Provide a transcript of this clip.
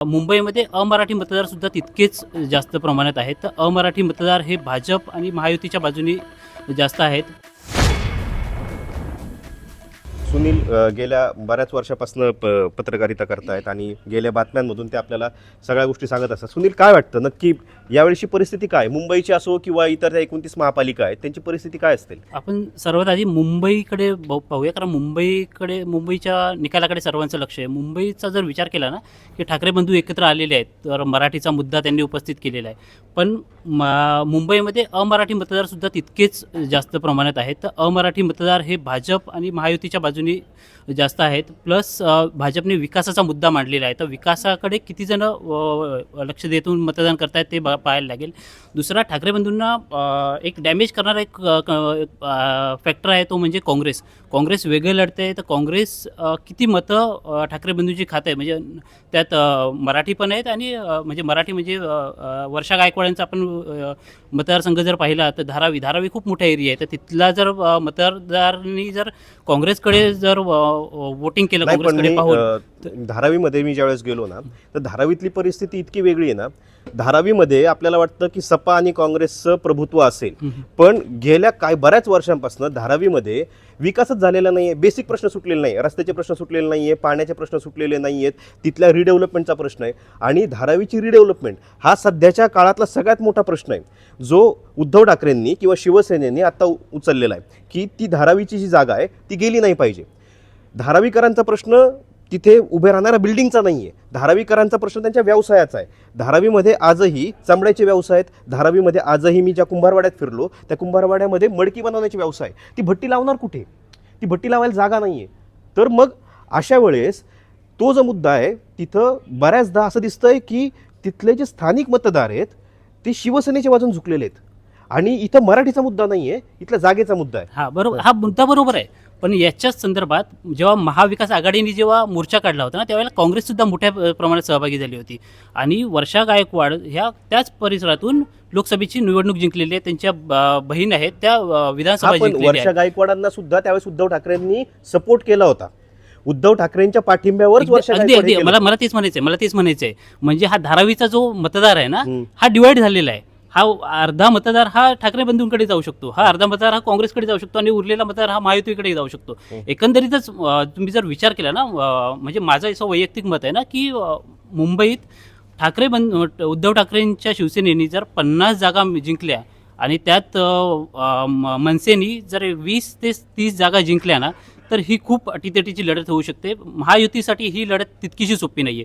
मुंबईमध्ये अमराठी मतदार सुद्धा तितकेच जास्त प्रमाणात आहेत. तर अमराठी मतदार हे भाजप आणि महायुतीच्या बाजूने जास्त आहेत. सुनील गेल्या बऱ्याच वर्षापासून पत्रकारिता करतायत आणि गेल्या बातम्यांमधून ते आपल्याला सगळ्या गोष्टी सांगत असतात. सुनील, काय वाटतं नक्की यावेळीची परिस्थिती काय, मुंबईची असो किंवा इतर त्या 29 महापालिका आहेत त्यांची परिस्थिती काय असतील? आपण सर्वात आधी मुंबईकडे पाहूया, कारण मुंबईच्या निकालाकडे सर्वांचं लक्ष आहे. मुंबईचा जर विचार केला ना, की ठाकरे बंधू एकत्र आलेले आहेत, तर मराठीचा मुद्दा त्यांनी उपस्थित केलेला आहे. पण मुंबईमध्ये अमराठी मतदार सुद्धा तितकेच जास्त प्रमाणात आहेत. तर अमराठी मतदार हे भाजप आणि महायुतीच्या बाजूने जास्त आहेत. प्लस भाजपने विकासाचा मुद्दा मांडलेला आहे. तर विकासाकडे किती जण लक्ष देऊन मतदान करतायत ते पाहायला लागेल. दुसरा, ठाकरे बंधूंना एक डॅमेज करणारा एक फॅक्टर आहे, तो म्हणजे काँग्रेस वेगळे लढते. तर काँग्रेस किती मतं ठाकरे बंधूंची खात आहे, म्हणजे त्यात मराठी पण आहेत आणि मराठी म्हणजे वर्षा गायकवाडांचा आपण मतदारसंघ जर पाहिला तर धारावी खूप मोठा एरिया आहे. तर तिथला जर मतदारांनी जर काँग्रेसकडे जर वोटिंग केलं, काँग्रेसकडे पाहून, धारावीमध्ये मी ज्यावेळेस गेलो ना, तर धारावीतली परिस्थिती इतकी वेगळी आहे ना. धारावीमध्ये आपल्याला वाटतं की सपा आणि काँग्रेसचं प्रभुत्व असेल, पण गेल्या बऱ्याच वर्षांपासून धारावीमध्ये विकासच झालेला नाही आहे. बेसिक प्रश्न सुटलेले नाही, रस्त्याचे प्रश्न सुटलेले नाही आहे, पाण्याचे प्रश्न सुटलेले नाही आहेत, तिथल्या रिडेव्हलपमेंटचा प्रश्न आहे. आणि धारावीची रिडेव्हलपमेंट हा सध्याच्या काळातला सगळ्यात मोठा प्रश्न आहे, जो उद्धव ठाकरेंनी किंवा शिवसेनेने आता उचललेला आहे, की ती धारावीची जी जागा आहे ती गेली नाही पाहिजे. धारावीकरांचा प्रश्न तिथे उभे राहणाऱ्या बिल्डिंगचा नाही आहे, धारावीकरांचा प्रश्न त्यांच्या व्यवसायाचा आहे. धारावीमध्ये आजही चमड्याचे व्यवसाय आहेत. धारावीमध्ये आजही मी ज्या कुंभारवाड्यात फिरलो, त्या कुंभारवाड्यामध्ये मडकी बनवण्याचे व्यवसाय आहे. ती भट्टी लावणार कुठे? ती भट्टी लावायला जागा नाही आहे. तर मग अशा वेळेस तो जो मुद्दा आहे, तिथं बऱ्याचदा असं दिसतंय की तिथले जे स्थानिक मतदार आहेत ते शिवसेनेच्या बाजून झुकलेले आहेत आणि इथं मराठीचा मुद्दा नाही आहे, इथल्या जागेचा मुद्दा आहे. हा बरोबर, हा मुद्दा बरोबर आहे. पण याच्याच संदर्भात जेव्हा महाविकास आघाडीने जेव्हा मोर्चा काढला होता ना, त्यावेळेला काँग्रेससुद्धा मोठ्या प्रमाणात सहभागी झाली होती. आणि वर्षा गायकवाड ह्या त्याच परिसरातून लोकसभेची निवडणूक जिंकलेली आहे. त्यांच्या बहीण आहेत त्या विधानसभा जिंकलेल्या आहेत. वर्षा गायकवाडांना सुद्धा त्यावेळेस उद्धव ठाकरेंनी सपोर्ट केला होता. उद्धव ठाकरेंच्या पाठिंब्यावरच वर्षा अगदी मला तेच म्हणायचंय. म्हणजे हा धारावीचा जो मतदार आहे ना, हा डिवाइड झालेला आहे. हा अर्धा मतदार हा ठाकरे बंधूंकडे जाऊ शकतो, हा अर्धा मतदार हा काँग्रेसकडे जाऊ शकतो आणि उरलेला मतदार हा महायुतीकडे जाऊ शकतो. एकंदरीतच तुम्ही जर विचार केला ना, म्हणजे माझं असं वैयक्तिक मत आहे ना, की मुंबईत उद्धव ठाकरेंच्या शिवसेनेनी जर 50 जागा जिंकल्या आणि त्यात मनसेनी जर 20 ते 30 जागा जिंकल्या ना, तर ही खूप अटीतटीची लढत होऊ शकते. महायुतीसाठी ही लढत तितकीशी सोपी नाही आहे.